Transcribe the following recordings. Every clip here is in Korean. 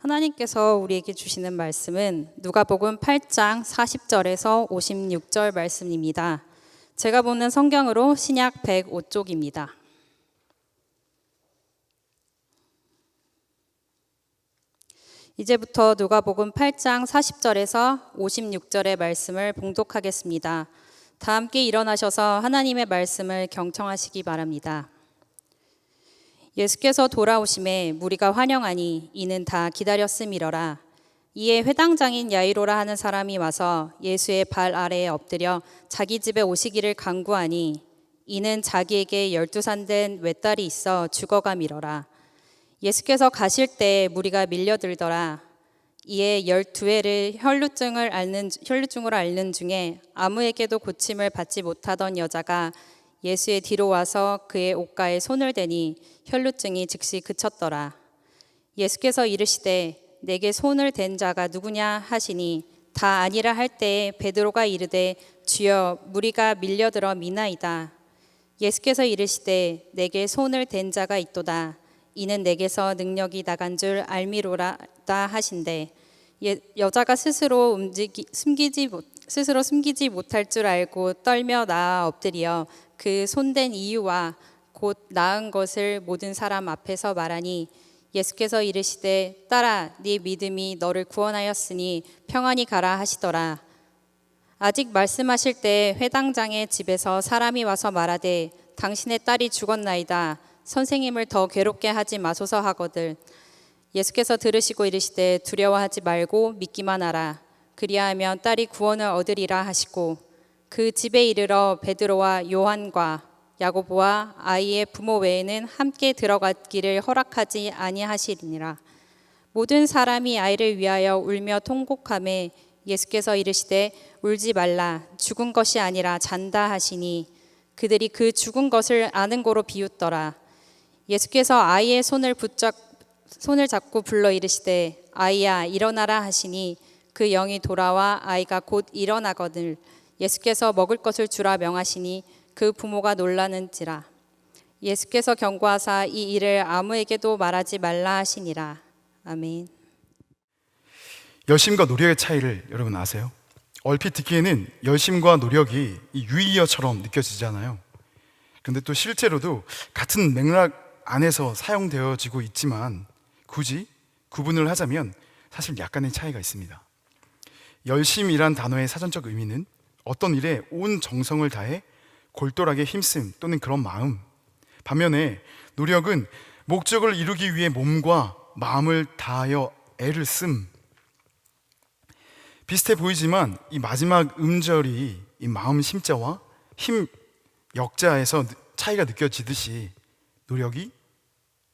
하나님께서 우리에게 주시는 말씀은 누가복음 8장 40절에서 56절 말씀입니다. 제가 보는 성경으로 신약 105쪽입니다. 이제부터 누가복음 8장 40절에서 56절의 말씀을 봉독하겠습니다. 다 함께 일어나셔서 하나님의 말씀을 경청하시기 바랍니다. 예수께서 돌아오심에 무리가 환영하니 이는 다 기다렸음이러라. 이에 회당장인 야이로라 하는 사람이 와서 예수의 발 아래에 엎드려 자기 집에 오시기를 간구하니 이는 자기에게 12살 된 외딸이 있어 죽어가미러라. 예수께서 가실 때 무리가 밀려들더라. 이에 12회를 혈루증으로 앓는 중에 아무에게도 고침을 받지 못하던 여자가 예수의 뒤로 와서 그의 옷가에 손을 대니 혈루증이 즉시 그쳤더라. 예수께서 이르시되 내게 손을 댄 자가 누구냐 하시니 다 아니라 할 때에 베드로가 이르되 주여 무리가 밀려들어 미나이다. 예수께서 이르시되 내게 손을 댄 자가 있도다. 이는 내게서 능력이 나간 줄 알미로라다 하신대 여자가 스스로 숨기지 못할 줄 알고 떨며 나아 엎드려 그 손댄 이유와 곧 나은 것을 모든 사람 앞에서 말하니 예수께서 이르시되 딸아 네 믿음이 너를 구원하였으니 평안히 가라 하시더라. 아직 말씀하실 때 회당장의 집에서 사람이 와서 말하되 당신의 딸이 죽었나이다. 선생님을 더 괴롭게 하지 마소서 하거늘. 예수께서 들으시고 이르시되 두려워하지 말고 믿기만 하라. 그리하면 딸이 구원을 얻으리라 하시고 그 집에 이르러 베드로와 요한과 야고보와 아이의 부모 외에는 함께 들어가기를 허락하지 아니하시리니라. 모든 사람이 아이를 위하여 울며 통곡하매 예수께서 이르시되 울지 말라. 죽은 것이 아니라 잔다 하시니 그들이 그 죽은 것을 아는 고로 비웃더라. 예수께서 아이의 손을 잡고 불러 이르시되 아이야 일어나라 하시니 그 영이 돌아와 아이가 곧 일어나거늘. 예수께서 먹을 것을 주라 명하시니 그 부모가 놀라는지라. 예수께서 경고하사 이 일을 아무에게도 말하지 말라 하시니라. 아멘. 열심과 노력의 차이를 여러분 아세요? 얼핏 듣기에는 열심과 노력이 유의어처럼 느껴지잖아요. 그런데 또 실제로도 같은 맥락 안에서 사용되어지고 있지만 굳이 구분을 하자면 사실 약간의 차이가 있습니다. 열심이란 단어의 사전적 의미는 어떤 일에 온 정성을 다해 골똘하게 힘씀 또는 그런 마음. 반면에 노력은 목적을 이루기 위해 몸과 마음을 다하여 애를 씀. 비슷해 보이지만 이 마지막 음절이 이 마음 심자와 힘 역자에서 차이가 느껴지듯이 노력이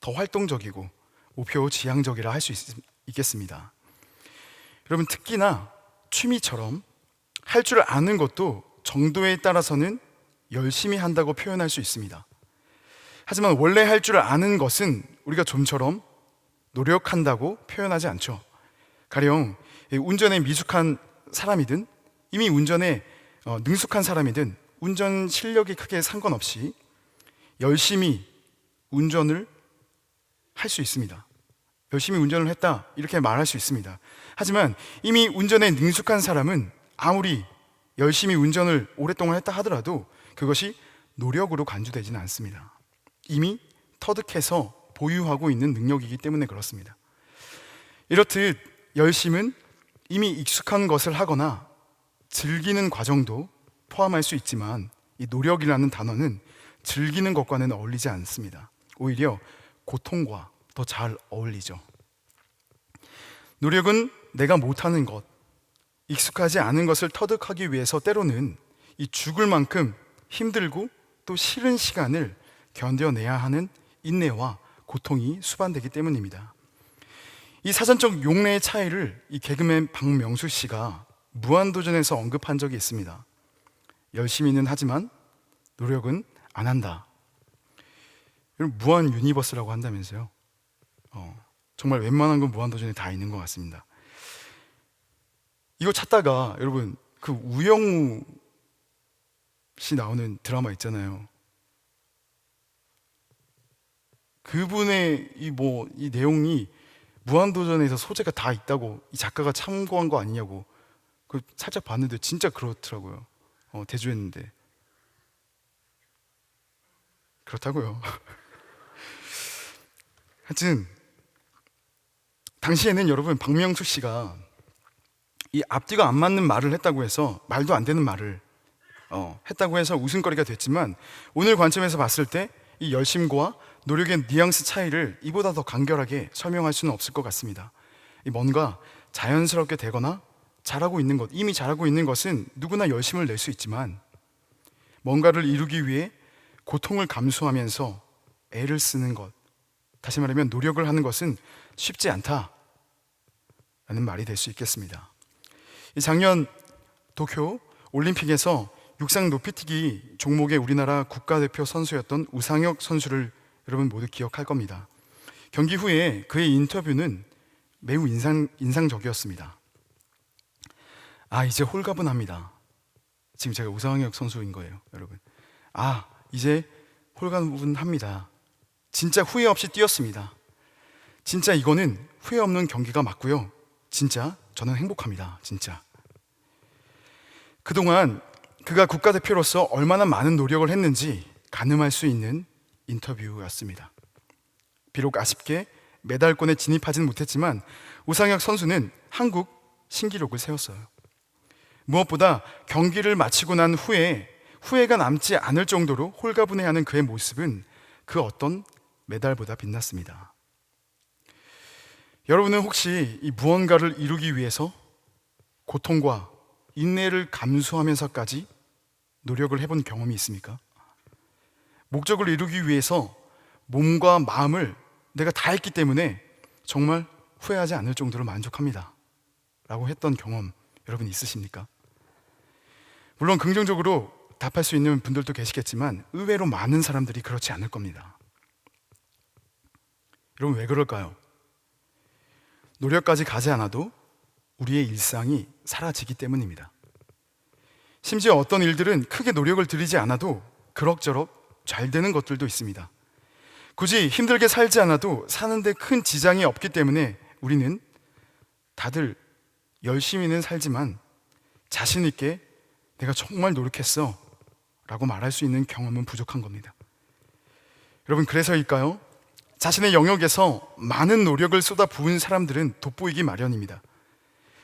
더 활동적이고 목표 지향적이라 할 수 있겠습니다. 여러분 특히나 취미처럼 할 줄 아는 것도 정도에 따라서는 열심히 한다고 표현할 수 있습니다. 하지만 원래 할 줄 아는 것은 우리가 좀처럼 노력한다고 표현하지 않죠. 가령 운전에 미숙한 사람이든 이미 운전에 능숙한 사람이든 운전 실력이 크게 상관없이 열심히 운전을 할 수 있습니다. 열심히 운전을 했다 이렇게 말할 수 있습니다. 하지만 이미 운전에 능숙한 사람은 아무리 열심히 운전을 오랫동안 했다 하더라도 그것이 노력으로 간주되지는 않습니다. 이미 터득해서 보유하고 있는 능력이기 때문에 그렇습니다. 이렇듯 열심은 이미 익숙한 것을 하거나 즐기는 과정도 포함할 수 있지만 이 노력이라는 단어는 즐기는 것과는 어울리지 않습니다. 오히려 고통과 더 잘 어울리죠. 노력은 내가 못하는 것, 익숙하지 않은 것을 터득하기 위해서 때로는 이 죽을 만큼 힘들고 또 싫은 시간을 견뎌내야 하는 인내와 고통이 수반되기 때문입니다. 이 사전적 용례의 차이를 이 개그맨 박명수 씨가 무한도전에서 언급한 적이 있습니다. 열심히는 하지만 노력은 안 한다. 무한 유니버스라고 한다면서요. 정말 웬만한 건 무한도전에 다 있는 것 같습니다. 이거 찾다가 여러분 그 우영우 씨 나오는 드라마 있잖아요. 그분의 이 내용이 무한도전에서 소재가 다 있다고 이 작가가 참고한 거 아니냐고 그 살짝 봤는데 진짜 그렇더라고요. 대조했는데 그렇다고요. 하여튼 당시에는 여러분 박명수 씨가 이 앞뒤가 안 맞는 말을 했다고 해서 말도 안 되는 말을 했다고 해서 웃음거리가 됐지만 오늘 관점에서 봤을 때 이 열심과 노력의 뉘앙스 차이를 이보다 더 간결하게 설명할 수는 없을 것 같습니다. 이 뭔가 자연스럽게 되거나 잘하고 있는 것, 이미 잘하고 있는 것은 누구나 열심을 낼 수 있지만 뭔가를 이루기 위해 고통을 감수하면서 애를 쓰는 것, 다시 말하면 노력을 하는 것은 쉽지 않다라는 말이 될 수 있겠습니다. 이 작년 도쿄 올림픽에서 육상 높이뛰기 종목의 우리나라 국가대표 선수였던 우상혁 선수를 여러분 모두 기억할 겁니다. 경기 후에 그의 인터뷰는 매우 인상적이었습니다. 이제 홀가분합니다. 지금 제가 우상혁 선수인 거예요, 여러분. 이제 홀가분합니다. 진짜 후회 없이 뛰었습니다. 진짜 이거는 후회 없는 경기가 맞고요. 진짜 저는 행복합니다. 진짜. 그동안 그가 국가대표로서 얼마나 많은 노력을 했는지 가늠할 수 있는 인터뷰였습니다. 비록 아쉽게 메달권에 진입하지는 못했지만 우상혁 선수는 한국 신기록을 세웠어요. 무엇보다 경기를 마치고 난 후에 후회가 남지 않을 정도로 홀가분해하는 그의 모습은 그 어떤 메달보다 빛났습니다. 여러분은 혹시 이 무언가를 이루기 위해서 고통과 인내를 감수하면서까지 노력을 해본 경험이 있습니까? 목적을 이루기 위해서 몸과 마음을 내가 다 했기 때문에 정말 후회하지 않을 정도로 만족합니다 라고 했던 경험 여러분 있으십니까? 물론 긍정적으로 답할 수 있는 분들도 계시겠지만 의외로 많은 사람들이 그렇지 않을 겁니다. 여러분 왜 그럴까요? 노력까지 가지 않아도 우리의 일상이 사라지기 때문입니다. 심지어 어떤 일들은 크게 노력을 들이지 않아도 그럭저럭 잘 되는 것들도 있습니다. 굳이 힘들게 살지 않아도 사는데 큰 지장이 없기 때문에 우리는 다들 열심히는 살지만 자신 있게 내가 정말 노력했어 라고 말할 수 있는 경험은 부족한 겁니다. 여러분 그래서일까요? 자신의 영역에서 많은 노력을 쏟아 부은 사람들은 돋보이기 마련입니다.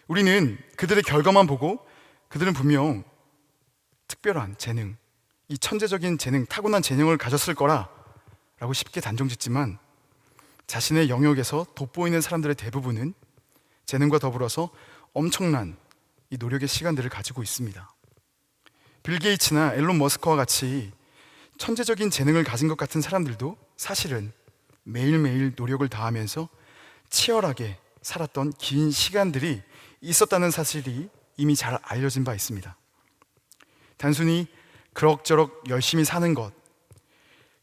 우리는 그들의 결과만 보고 그들은 분명 특별한 재능, 이 천재적인 재능, 타고난 재능을 가졌을 거라 라고 쉽게 단정짓지만 자신의 영역에서 돋보이는 사람들의 대부분은 재능과 더불어서 엄청난 이 노력의 시간들을 가지고 있습니다. 빌 게이츠나 앨런 머스크와 같이 천재적인 재능을 가진 것 같은 사람들도 사실은 매일매일 노력을 다하면서 치열하게 살았던 긴 시간들이 있었다는 사실이 이미 잘 알려진 바 있습니다. 단순히 그럭저럭 열심히 사는 것,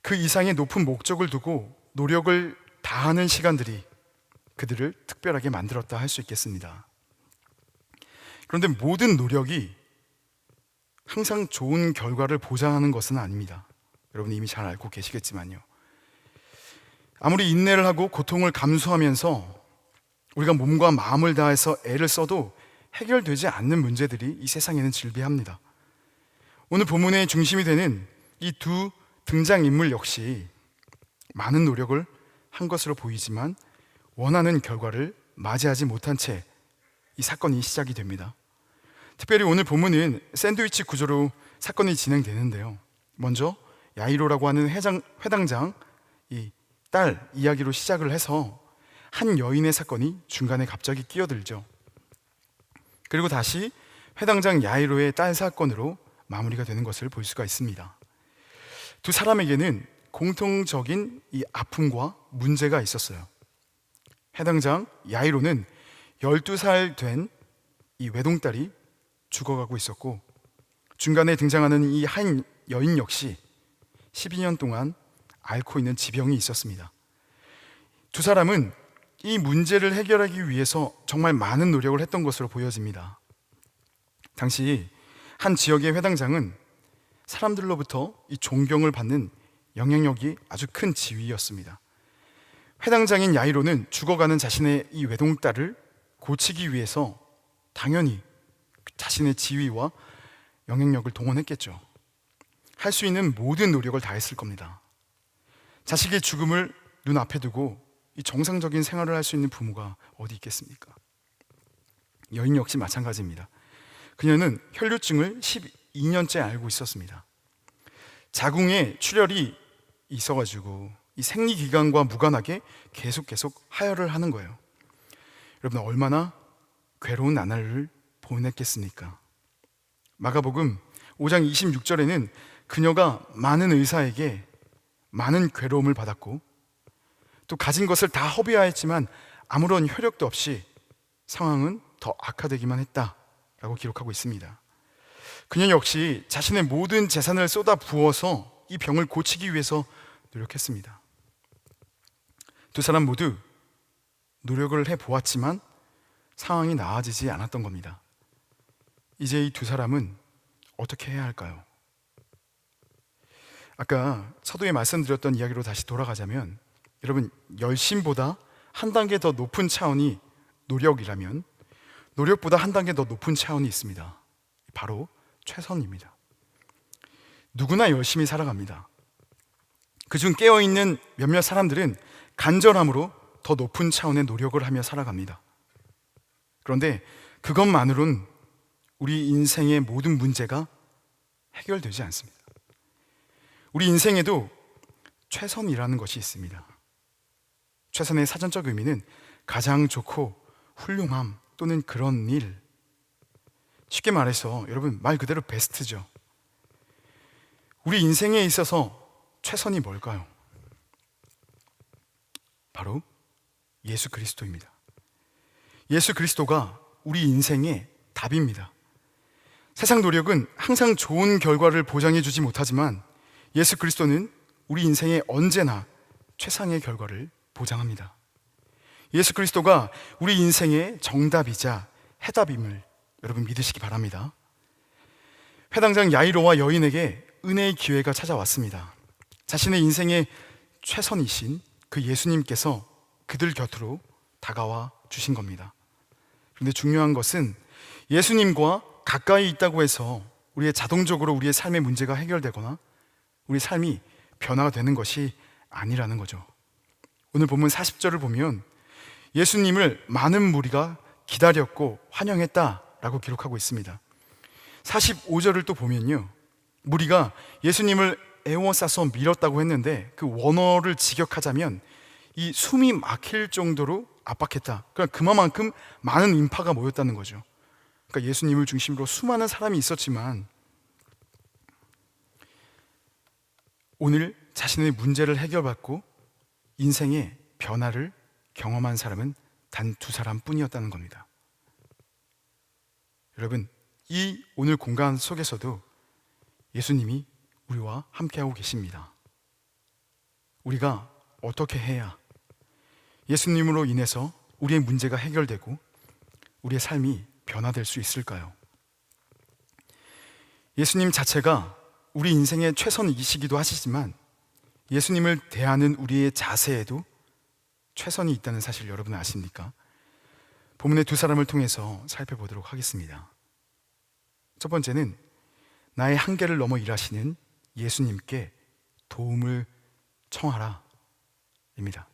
그 이상의 높은 목적을 두고 노력을 다하는 시간들이 그들을 특별하게 만들었다 할 수 있겠습니다. 그런데 모든 노력이 항상 좋은 결과를 보장하는 것은 아닙니다. 여러분 이미 잘 알고 계시겠지만요. 아무리 인내를 하고 고통을 감수하면서 우리가 몸과 마음을 다해서 애를 써도 해결되지 않는 문제들이 이 세상에는 즐비합니다. 오늘 본문의 중심이 되는 이 두 등장인물 역시 많은 노력을 한 것으로 보이지만 원하는 결과를 맞이하지 못한 채 이 사건이 시작이 됩니다. 특별히 오늘 본문은 샌드위치 구조로 사건이 진행되는데요. 먼저 야이로라고 하는 회당장 이 딸 이야기로 시작을 해서 한 여인의 사건이 중간에 갑자기 끼어들죠. 그리고 다시 회당장 야이로의 딸 사건으로 마무리가 되는 것을 볼 수가 있습니다. 두 사람에게는 공통적인 이 아픔과 문제가 있었어요. 회당장 야이로는 12살 된 이 외동딸이 죽어가고 있었고 중간에 등장하는 이 한 여인 역시 12년 동안 앓고 있는 지병이 있었습니다. 두 사람은 이 문제를 해결하기 위해서 정말 많은 노력을 했던 것으로 보여집니다. 당시 한 지역의 회당장은 사람들로부터 이 존경을 받는 영향력이 아주 큰 지위였습니다. 회당장인 야이로는 죽어가는 자신의 이 외동딸을 고치기 위해서 당연히 자신의 지위와 영향력을 동원했겠죠. 할 수 있는 모든 노력을 다했을 겁니다. 자식의 죽음을 눈앞에 두고 이 정상적인 생활을 할 수 있는 부모가 어디 있겠습니까? 여인 역시 마찬가지입니다. 그녀는 혈류증을 12년째 앓고 있었습니다. 자궁에 출혈이 있어가지고 이 생리기간과 무관하게 계속 하혈을 하는 거예요. 여러분, 얼마나 괴로운 나날을 보냈겠습니까? 마가복음 5장 26절에는 그녀가 많은 의사에게 많은 괴로움을 받았고 또 가진 것을 다 허비하였지만 아무런 효력도 없이 상황은 더 악화되기만 했다라고 기록하고 있습니다. 그녀 역시 자신의 모든 재산을 쏟아 부어서 이 병을 고치기 위해서 노력했습니다. 두 사람 모두 노력을 해보았지만 상황이 나아지지 않았던 겁니다. 이제 이 두 사람은 어떻게 해야 할까요? 아까 서두에 말씀드렸던 이야기로 다시 돌아가자면, 여러분, 열심보다 한 단계 더 높은 차원이 노력이라면 노력보다 한 단계 더 높은 차원이 있습니다. 바로 최선입니다. 누구나 열심히 살아갑니다. 그중 깨어있는 몇몇 사람들은 간절함으로 더 높은 차원의 노력을 하며 살아갑니다. 그런데 그것만으로는 우리 인생의 모든 문제가 해결되지 않습니다. 우리 인생에도 최선이라는 것이 있습니다. 최선의 사전적 의미는 가장 좋고 훌륭함 또는 그런 일, 쉽게 말해서 여러분 말 그대로 베스트죠. 우리 인생에 있어서 최선이 뭘까요? 바로 예수 그리스도입니다. 예수 그리스도가 우리 인생의 답입니다. 세상 노력은 항상 좋은 결과를 보장해 주지 못하지만 예수 그리스도는 우리 인생에 언제나 최상의 결과를 보장합니다. 예수 그리스도가 우리 인생의 정답이자 해답임을 여러분 믿으시기 바랍니다. 회당장 야이로와 여인에게 은혜의 기회가 찾아왔습니다. 자신의 인생의 최선이신 그 예수님께서 그들 곁으로 다가와 주신 겁니다. 그런데 중요한 것은 예수님과 가까이 있다고 해서 자동적으로 우리의 삶의 문제가 해결되거나 우리 삶이 변화가 되는 것이 아니라는 거죠. 오늘 본문 40절을 보면 예수님을 많은 무리가 기다렸고 환영했다라고 기록하고 있습니다. 45절을 또 보면요, 무리가 예수님을 애워싸서 밀었다고 했는데 그 원어를 직역하자면 이 숨이 막힐 정도로 압박했다. 그러니까 그만큼 많은 인파가 모였다는 거죠. 그러니까 예수님을 중심으로 수많은 사람이 있었지만 오늘 자신의 문제를 해결받고 인생의 변화를 경험한 사람은 단 두 사람뿐이었다는 겁니다. 여러분, 이 오늘 공간 속에서도 예수님이 우리와 함께하고 계십니다. 우리가 어떻게 해야 예수님으로 인해서 우리의 문제가 해결되고 우리의 삶이 변화될 수 있을까요? 예수님 자체가 우리 인생의 최선이시기도 하시지만 예수님을 대하는 우리의 자세에도 최선이 있다는 사실 여러분 아십니까? 본문의 두 사람을 통해서 살펴보도록 하겠습니다. 첫 번째는 나의 한계를 넘어 일하시는 예수님께 도움을 청하라 입니다.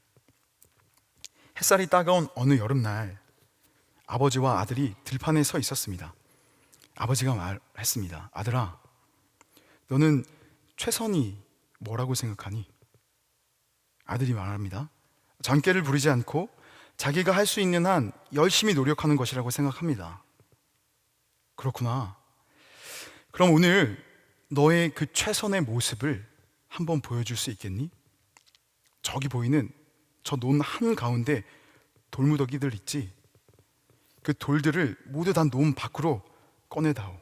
햇살이 따가운 어느 여름날 아버지와 아들이 들판에 서 있었습니다. 아버지가 말했습니다. 아들아, 너는 최선이 뭐라고 생각하니? 아들이 말합니다. 장깨를 부리지 않고 자기가 할 수 있는 한 열심히 노력하는 것이라고 생각합니다. 그렇구나. 그럼 오늘 너의 그 최선의 모습을 한번 보여줄 수 있겠니? 저기 보이는 저 논 한가운데 돌무더기들 있지? 그 돌들을 모두 다 논 밖으로 꺼내다오.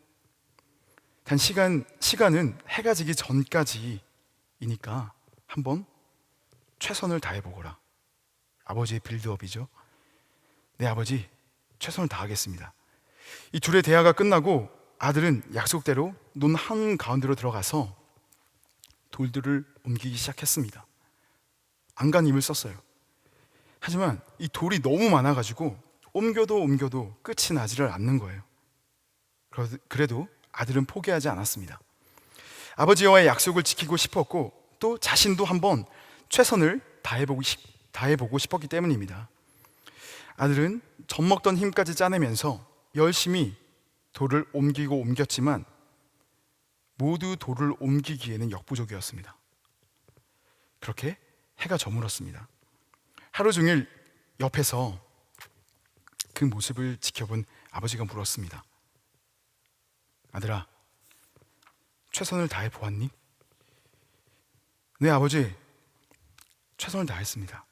단 시간은 해가 지기 전까지이니까 한번 최선을 다해보거라. 아버지의 빌드업이죠. 네, 아버지, 최선을 다하겠습니다. 이 둘의 대화가 끝나고 아들은 약속대로 논 한가운데로 들어가서 돌들을 옮기기 시작했습니다. 안간힘을 썼어요. 하지만 이 돌이 너무 많아가지고 옮겨도 끝이 나지를 않는 거예요. 그래도 아들은 포기하지 않았습니다. 아버지와의 약속을 지키고 싶었고 또 자신도 한번 최선을 다해보고 싶었기 때문입니다. 아들은 젖먹던 힘까지 짜내면서 열심히 돌을 옮겼지만 모두 돌을 옮기기에는 역부족이었습니다. 그렇게 해가 저물었습니다. 하루 종일 옆에서 그 모습을 지켜본 아버지가 물었습니다. 아들아, 최선을 다해 보았니? 네, 아버지, 최선을 다했습니다.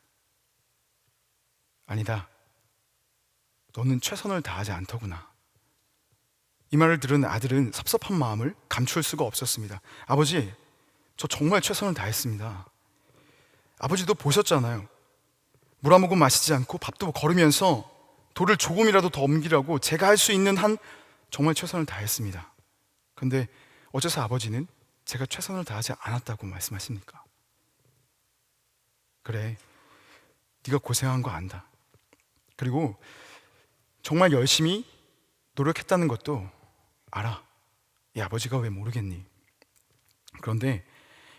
아니다, 너는 최선을 다하지 않더구나. 이 말을 들은 아들은 섭섭한 마음을 감출 수가 없었습니다. 아버지, 저 정말 최선을 다했습니다. 아버지도 보셨잖아요. 물 한 모금 마시지 않고 밥도 거르면서 돌을 조금이라도 더 옮기라고 제가 할 수 있는 한 정말 최선을 다했습니다. 그런데 어째서 아버지는 제가 최선을 다하지 않았다고 말씀하십니까? 그래, 네가 고생한 거 안다. 그리고 정말 열심히 노력했다는 것도 알아. 이 아버지가 왜 모르겠니? 그런데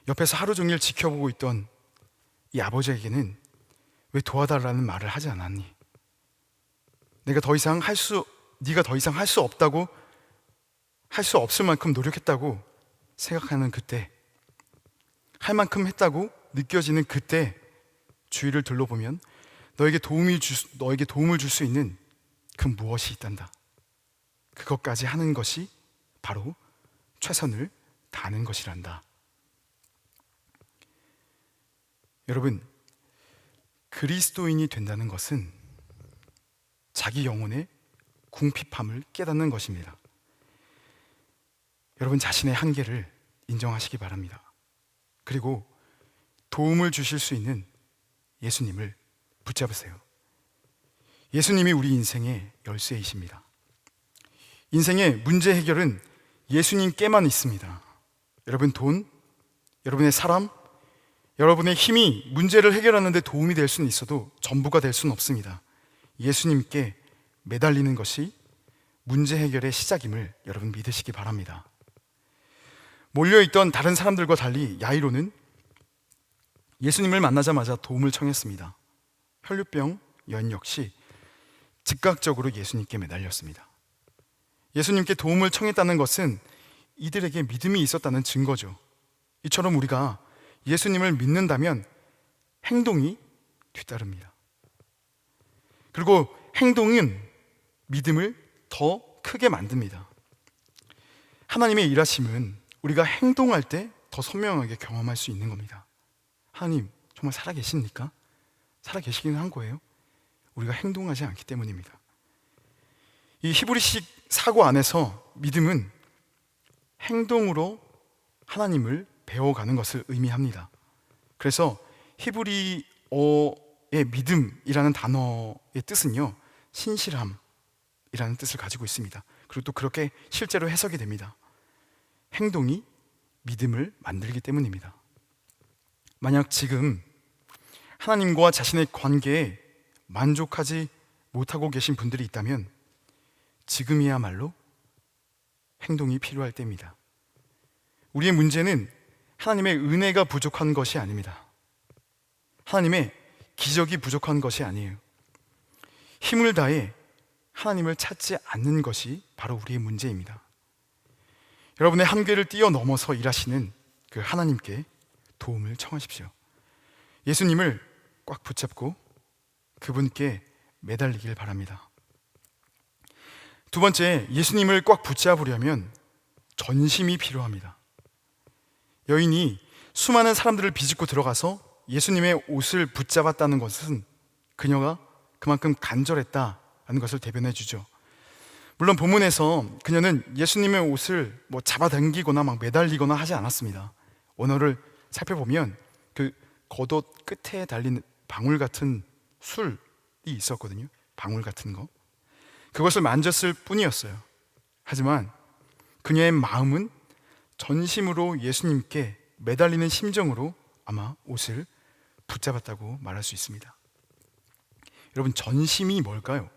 옆에서 하루 종일 지켜보고 있던 이 아버지에게는 왜 도와달라는 말을 하지 않았니? 네가 더 이상 할 수 없다고, 할 수 없을 만큼 노력했다고 생각하는 그때, 할 만큼 했다고 느껴지는 그때 주위를 둘러보면 너에게 도움을 줄 수 있는 그 무엇이 있단다. 그것까지 하는 것이 바로 최선을 다하는 것이란다. 여러분, 그리스도인이 된다는 것은 자기 영혼의 궁핍함을 깨닫는 것입니다. 여러분 자신의 한계를 인정하시기 바랍니다. 그리고 도움을 주실 수 있는 예수님을 붙잡으세요. 예수님이 우리 인생의 열쇠이십니다. 인생의 문제 해결은 예수님께만 있습니다. 여러분 돈, 여러분의 사람, 여러분의 힘이 문제를 해결하는 데 도움이 될 수는 있어도 전부가 될 수는 없습니다. 예수님께 매달리는 것이 문제 해결의 시작임을 여러분 믿으시기 바랍니다. 몰려있던 다른 사람들과 달리 야이로는 예수님을 만나자마자 도움을 청했습니다. 혈류병 여인 역시 즉각적으로 예수님께 매달렸습니다. 예수님께 도움을 청했다는 것은 이들에게 믿음이 있었다는 증거죠. 이처럼 우리가 예수님을 믿는다면 행동이 뒤따릅니다. 그리고 행동은 믿음을 더 크게 만듭니다. 하나님의 일하심은 우리가 행동할 때 더 선명하게 경험할 수 있는 겁니다. 하나님 정말 살아계십니까? 살아계시기는 한 거예요. 우리가 행동하지 않기 때문입니다. 이 히브리식 사고 안에서 믿음은 행동으로 하나님을 배워가는 것을 의미합니다. 그래서 히브리어의 믿음이라는 단어의 뜻은요, 신실함이라는 뜻을 가지고 있습니다. 그리고 또 그렇게 실제로 해석이 됩니다. 행동이 믿음을 만들기 때문입니다. 만약 지금 하나님과 자신의 관계에 만족하지 못하고 계신 분들이 있다면 지금이야말로 행동이 필요할 때입니다. 우리의 문제는 하나님의 은혜가 부족한 것이 아닙니다. 하나님의 기적이 부족한 것이 아니에요. 힘을 다해 하나님을 찾지 않는 것이 바로 우리의 문제입니다. 여러분의 한계를 뛰어넘어서 일하시는 그 하나님께 도움을 청하십시오. 예수님을 꽉 붙잡고 그분께 매달리길 바랍니다. 두 번째, 예수님을 꽉 붙잡으려면 전심이 필요합니다. 여인이 수많은 사람들을 비집고 들어가서 예수님의 옷을 붙잡았다는 것은 그녀가 그만큼 간절했다는 것을 대변해 주죠. 물론 본문에서 그녀는 예수님의 옷을 잡아당기거나 매달리거나 하지 않았습니다. 원어를 살펴보면 그 겉옷 끝에 달린 방울 같은 술이 있었거든요. 방울 같은 거. 그것을 만졌을 뿐이었어요. 하지만 그녀의 마음은 전심으로 예수님께 매달리는 심정으로 아마 옷을 붙잡았다고 말할 수 있습니다. 여러분, 전심이 뭘까요?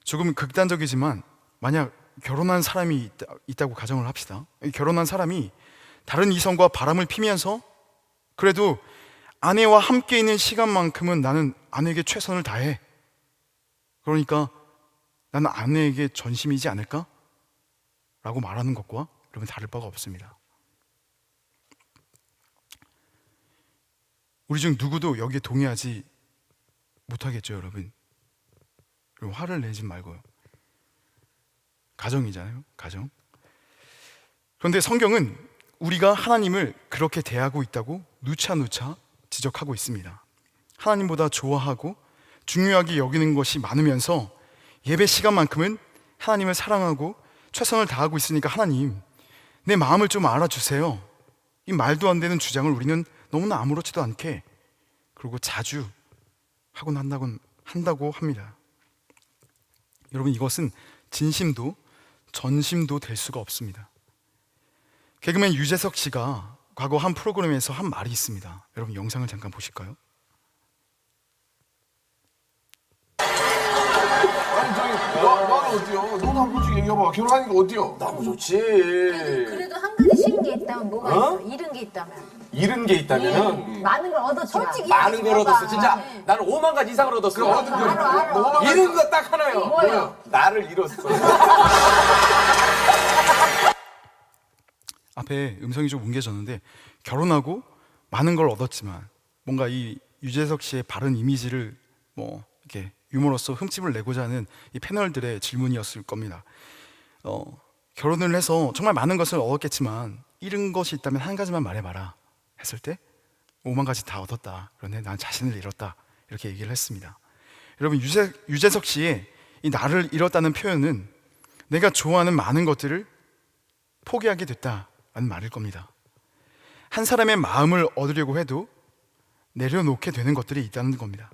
조금 극단적이지만 만약 결혼한 사람이 있다고 가정을 합시다. 결혼한 사람이 다른 이성과 바람을 피면서 그래도 아내와 함께 있는 시간만큼은 나는 아내에게 최선을 다해. 그러니까 나는 아내에게 전심이지 않을까? 라고 말하는 것과 여러분 다를 바가 없습니다. 우리 중 누구도 여기에 동의하지 못하겠죠, 여러분. 여러분, 화를 내지 말고요. 가정이잖아요, 가정. 그런데 성경은 우리가 하나님을 그렇게 대하고 있다고 누차누차 지적하고 있습니다. 하나님보다 좋아하고 중요하게 여기는 것이 많으면서 예배 시간만큼은 하나님을 사랑하고 최선을 다하고 있으니까 하나님, 내 마음을 좀 알아주세요. 이 말도 안 되는 주장을 우리는 너무나 아무렇지도 않게 그리고 자주 하곤 한다고 합니다. 여러분, 이것은 진심도 전심도 될 수가 없습니다. 개그맨 유재석 씨가 과거 한 프로그램에서 한 말이 있습니다. 여러분, 영상을 잠깐 보실까요? 아니 저기 너는 어때요? 너도 한 번씩 얘기해봐. 결혼하니까 어때요? 너무 좋지. 그래도 한 가지 싫은 게 있다면 뭐가 어? 있어? 잃은 게 있다면 잃은 게 있다면은 많은 걸 얻었지만 솔직히 많은 걸 얻었어. 진짜 나는 5만 가지 이상을 얻었어. 그럼 얻은 게 뭐가 잃은 거 딱 하나요. 뭐예요? 나를 잃었어. 앞에 음성이 좀 뭉개졌는데, 결혼하고 많은 걸 얻었지만 뭔가 이 유재석 씨의 바른 이미지를 뭐 이렇게 유머로서 흠집을 내고자 하는 이 패널들의 질문이었을 겁니다. 결혼을 해서 정말 많은 것을 얻었겠지만 잃은 것이 있다면 한 가지만 말해봐라 했을 때 5만 가지 다 얻었다. 그런데 난 자신을 잃었다. 이렇게 얘기를 했습니다. 여러분, 유재석 씨의 이 나를 잃었다는 표현은 내가 좋아하는 많은 것들을 포기하게 됐다라는 말일 겁니다. 한 사람의 마음을 얻으려고 해도 내려놓게 되는 것들이 있다는 겁니다.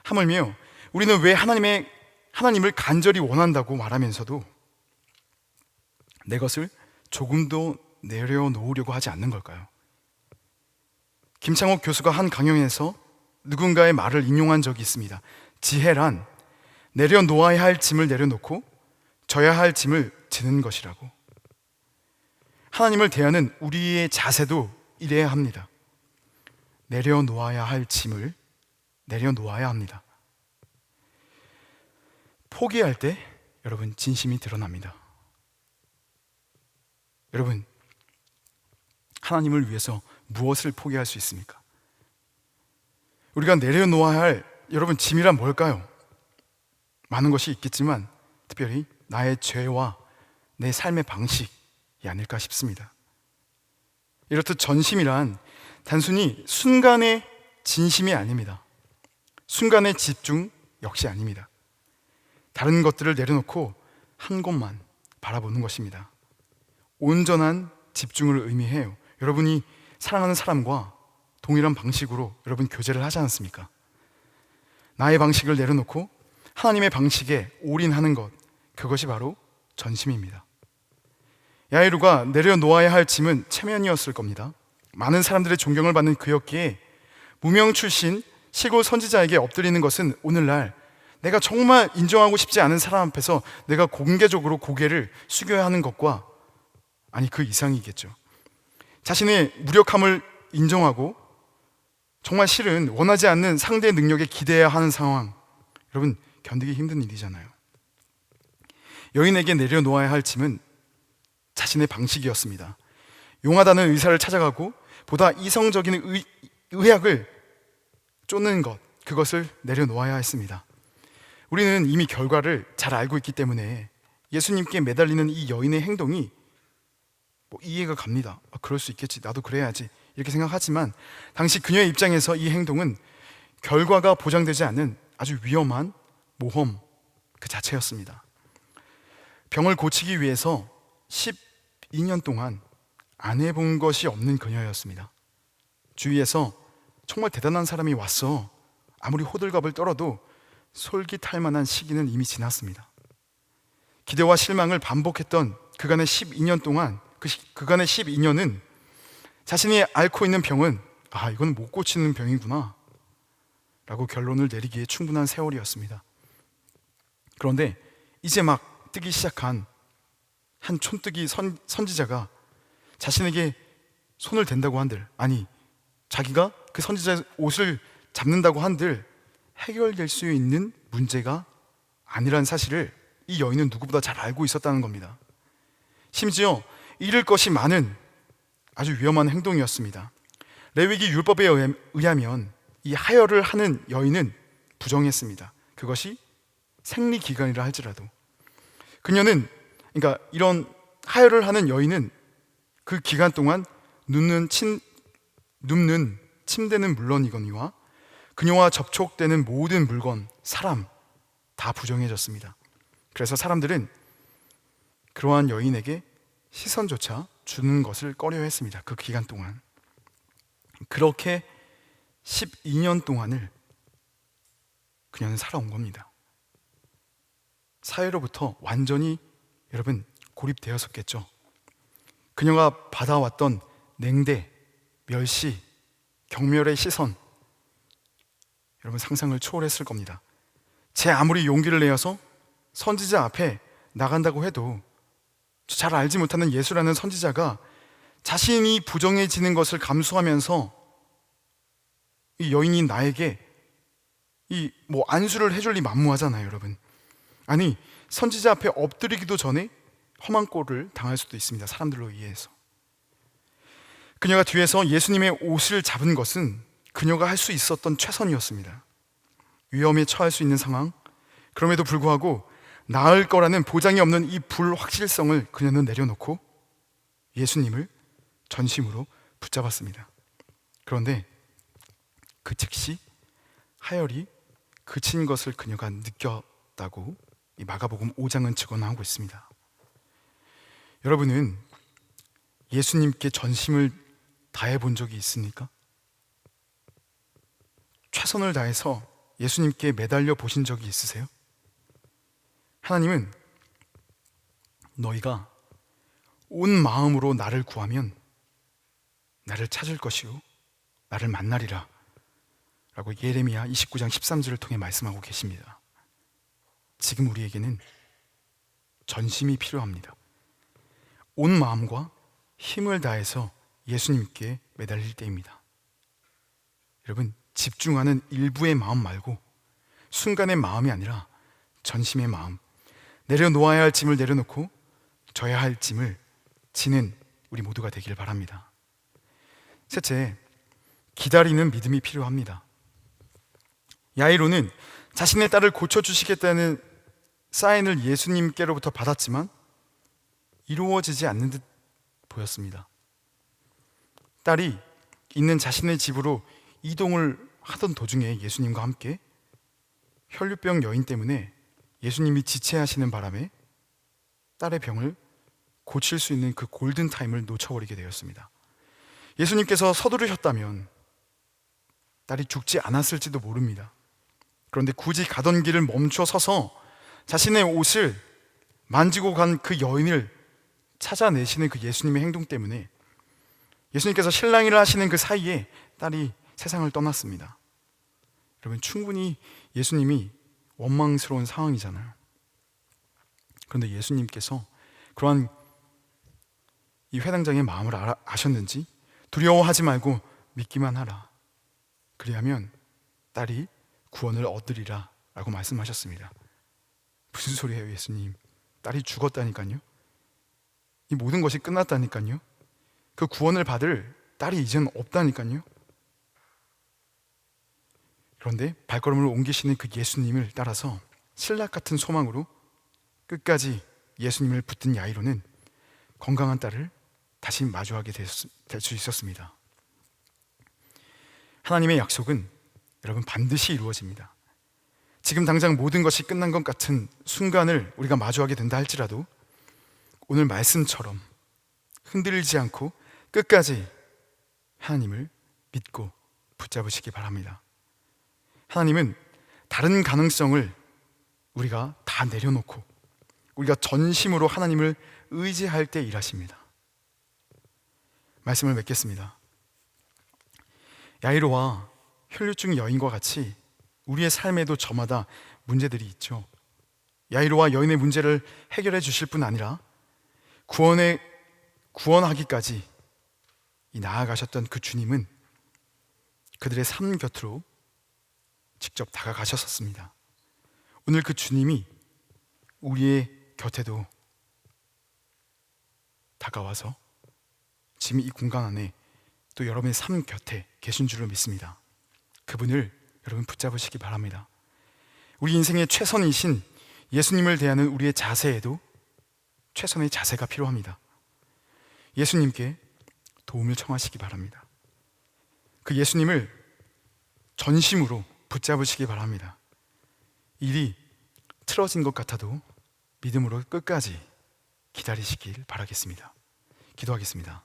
하물며 우리는 왜 하나님을 간절히 원한다고 말하면서도 내 것을 조금도 내려놓으려고 하지 않는 걸까요? 김창옥 교수가 한 강연에서 누군가의 말을 인용한 적이 있습니다. 지혜란 내려놓아야 할 짐을 내려놓고 져야 할 짐을 지는 것이라고. 하나님을 대하는 우리의 자세도 이래야 합니다. 내려놓아야 할 짐을 내려놓아야 합니다. 포기할 때 여러분, 진심이 드러납니다. 여러분, 하나님을 위해서 무엇을 포기할 수 있습니까? 우리가 내려놓아야 할 여러분 짐이란 뭘까요? 많은 것이 있겠지만 특별히 나의 죄와 내 삶의 방식이 아닐까 싶습니다. 이렇듯 전심이란 단순히 순간의 진심이 아닙니다. 순간의 집중 역시 아닙니다. 다른 것들을 내려놓고 한 곳만 바라보는 것입니다. 온전한 집중을 의미해요. 여러분이 사랑하는 사람과 동일한 방식으로 여러분 교제를 하지 않습니까? 나의 방식을 내려놓고 하나님의 방식에 올인하는 것, 그것이 바로 전심입니다. 야이루가 내려놓아야 할 짐은 체면이었을 겁니다. 많은 사람들의 존경을 받는 그였기에 무명 출신 시골 선지자에게 엎드리는 것은 오늘날 내가 정말 인정하고 싶지 않은 사람 앞에서 내가 공개적으로 고개를 숙여야 하는 것과 그 이상이겠죠. 자신의 무력함을 인정하고 정말 실은 원하지 않는 상대의 능력에 기대해야 하는 상황, 여러분 견디기 힘든 일이잖아요. 여인에게 내려놓아야 할 짐은 자신의 방식이었습니다. 용하다는 의사를 찾아가고 보다 이성적인 의학을 쫓는 것, 그것을 내려놓아야 했습니다. 우리는 이미 결과를 잘 알고 있기 때문에 예수님께 매달리는 이 여인의 행동이 이해가 갑니다. 그럴 수 있겠지, 나도 그래야지 이렇게 생각하지만 당시 그녀의 입장에서 이 행동은 결과가 보장되지 않는 아주 위험한 모험 그 자체였습니다. 병을 고치기 위해서 12년 동안 안 해본 것이 없는 그녀였습니다. 주위에서 정말 대단한 사람이 왔어 아무리 호들갑을 떨어도 솔깃할 만한 시기는 이미 지났습니다. 기대와 실망을 반복했던 그간의 12년 동안 그간의 12년은 자신이 앓고 있는 병은 이건 못 고치는 병이구나, 라고 결론을 내리기에 충분한 세월이었습니다. 그런데 이제 막 뜨기 시작한 한 촌뜨기 선지자가 자신에게 손을 댄다고 한들, 아니 자기가 그 선지자의 옷을 잡는다고 한들 해결될 수 있는 문제가 아니라는 사실을 이 여인은 누구보다 잘 알고 있었다는 겁니다. 심지어 잃을 것이 많은 아주 위험한 행동이었습니다. 레위기 율법에 의하면 이 하혈을 하는 여인은 부정했습니다. 그것이 생리기간이라 할지라도. 그녀는, 그러니까 이런 하혈을 하는 여인은 그 기간 동안 눕는 침대는 물론이거니와 그녀와 접촉되는 모든 물건, 사람 다 부정해졌습니다. 그래서 사람들은 그러한 여인에게 시선조차 주는 것을 꺼려했습니다. 그 기간 동안. 그렇게 12년 동안을 그녀는 살아온 겁니다. 사회로부터 완전히 여러분 고립되었었겠죠. 그녀가 받아왔던 냉대, 멸시, 경멸의 시선, 여러분 상상을 초월했을 겁니다. 제 아무리 용기를 내어서 선지자 앞에 나간다고 해도 잘 알지 못하는 예수라는 선지자가 자신이 부정해지는 것을 감수하면서 이 여인이 나에게 안수를 해줄 리 만무하잖아요, 여러분. 아니, 선지자 앞에 엎드리기도 전에 험한 꼴을 당할 수도 있습니다. 사람들로 의해서. 그녀가 뒤에서 예수님의 옷을 잡은 것은 그녀가 할 수 있었던 최선이었습니다. 위험에 처할 수 있는 상황, 그럼에도 불구하고 나을 거라는 보장이 없는 이 불확실성을 그녀는 내려놓고 예수님을 전심으로 붙잡았습니다. 그런데 그 즉시 하혈이 그친 것을 그녀가 느꼈다고 이 마가복음 5장은 증언하고 있습니다. 여러분은 예수님께 전심을 다해 본 적이 있습니까? 최선을 다해서 예수님께 매달려 보신 적이 있으세요? 하나님은 너희가 온 마음으로 나를 구하면 나를 찾을 것이요 나를 만나리라 라고 예레미야 29장 13절을 통해 말씀하고 계십니다. 지금 우리에게는 전심이 필요합니다. 온 마음과 힘을 다해서 예수님께 매달릴 때입니다. 여러분, 집중하는 일부의 마음 말고 순간의 마음이 아니라 전심의 마음, 내려놓아야 할 짐을 내려놓고 져야 할 짐을 지는 우리 모두가 되길 바랍니다. 셋째, 기다리는 믿음이 필요합니다. 야이로는 자신의 딸을 고쳐주시겠다는 사인을 예수님께로부터 받았지만 이루어지지 않는 듯 보였습니다. 딸이 있는 자신의 집으로 이동을 하던 도중에 예수님과 함께 혈류병 여인 때문에 예수님이 지체하시는 바람에 딸의 병을 고칠 수 있는 그 골든타임을 놓쳐버리게 되었습니다. 예수님께서 서두르셨다면 딸이 죽지 않았을지도 모릅니다. 그런데 굳이 가던 길을 멈춰 서서 자신의 옷을 만지고 간 그 여인을 찾아내시는 그 예수님의 행동 때문에 예수님께서 실랑이를 하시는 그 사이에 딸이 세상을 떠났습니다. 여러분, 충분히 예수님이 원망스러운 상황이잖아요. 그런데 예수님께서 그러한 이 회당장의 마음을 아셨는지 두려워하지 말고 믿기만 하라. 그리하면 딸이 구원을 얻으리라 라고 말씀하셨습니다. 무슨 소리예요, 예수님? 딸이 죽었다니까요? 이 모든 것이 끝났다니까요? 그 구원을 받을 딸이 이제는 없다니까요? 그런데 발걸음을 옮기시는 그 예수님을 따라서 신락 같은 소망으로 끝까지 예수님을 붙든 야이로는 건강한 딸을 다시 마주하게 될 수 있었습니다. 하나님의 약속은 여러분 반드시 이루어집니다. 지금 당장 모든 것이 끝난 것 같은 순간을 우리가 마주하게 된다 할지라도 오늘 말씀처럼 흔들리지 않고 끝까지 하나님을 믿고 붙잡으시기 바랍니다. 하나님은 다른 가능성을 우리가 다 내려놓고 우리가 전심으로 하나님을 의지할 때 일하십니다. 말씀을 맺겠습니다. 야이로와 혈류증 여인과 같이 우리의 삶에도 저마다 문제들이 있죠. 야이로와 여인의 문제를 해결해 주실 뿐 아니라 구원하기까지 이 나아가셨던 그 주님은 그들의 삶 곁으로 직접 다가가셨었습니다. 오늘 그 주님이 우리의 곁에도 다가와서 지금 이 공간 안에 또 여러분의 삶 곁에 계신 줄을 믿습니다. 그분을 여러분 붙잡으시기 바랍니다. 우리 인생의 최선이신 예수님을 대하는 우리의 자세에도 최선의 자세가 필요합니다. 예수님께 도움을 청하시기 바랍니다. 그 예수님을 전심으로 붙잡으시기 바랍니다. 일이 틀어진 것 같아도 믿음으로 끝까지 기다리시길 바라겠습니다. 기도하겠습니다.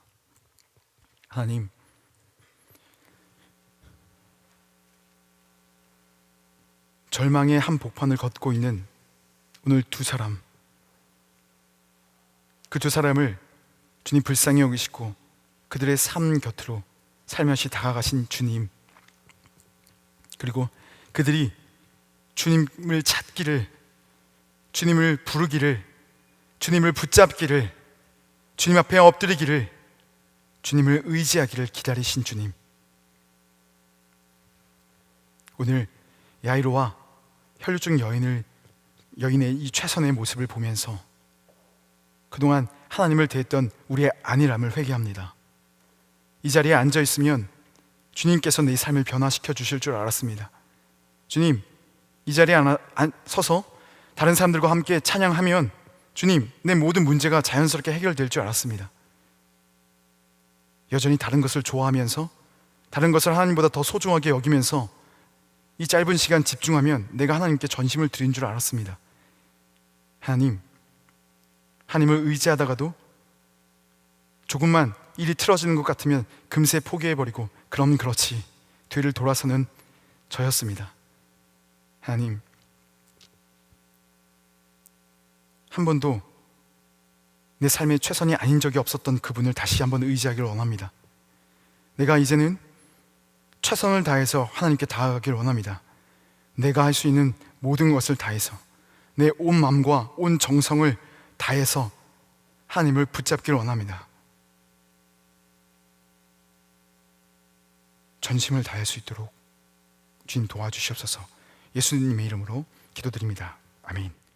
하나님, 절망의 한 복판을 걷고 있는 오늘 두 사람, 그 두 사람을 주님 불쌍히 여기시고 그들의 삶 곁으로 살며시 다가가신 주님, 그리고 그들이 주님을 찾기를, 주님을 부르기를, 주님을 붙잡기를, 주님 앞에 엎드리기를, 주님을 의지하기를 기다리신 주님, 오늘 야이로와 혈류증 여인의 이 최선의 모습을 보면서 그동안 하나님을 대했던 우리의 안일함을 회개합니다. 이 자리에 앉아 있으면 주님께서 내 삶을 변화시켜 주실 줄 알았습니다. 주님, 이 자리에 서서 다른 사람들과 함께 찬양하면 주님, 내 모든 문제가 자연스럽게 해결될 줄 알았습니다. 여전히 다른 것을 좋아하면서 다른 것을 하나님보다 더 소중하게 여기면서 이 짧은 시간 집중하면 내가 하나님께 전심을 드린 줄 알았습니다. 하나님을 의지하다가도 조금만 일이 틀어지는 것 같으면 금세 포기해버리고 그럼 그렇지 뒤를 돌아서는 저였습니다. 하나님, 한 번도 내 삶의 최선이 아닌 적이 없었던 그분을 다시 한번 의지하기를 원합니다. 내가 이제는 최선을 다해서 하나님께 다가가기를 원합니다. 내가 할 수 있는 모든 것을 다해서 내 온 마음과 온 정성을 다해서 하나님을 붙잡기를 원합니다. 전심을 다할 수 있도록 주님 도와주시옵소서. 예수님의 이름으로 기도드립니다. 아멘.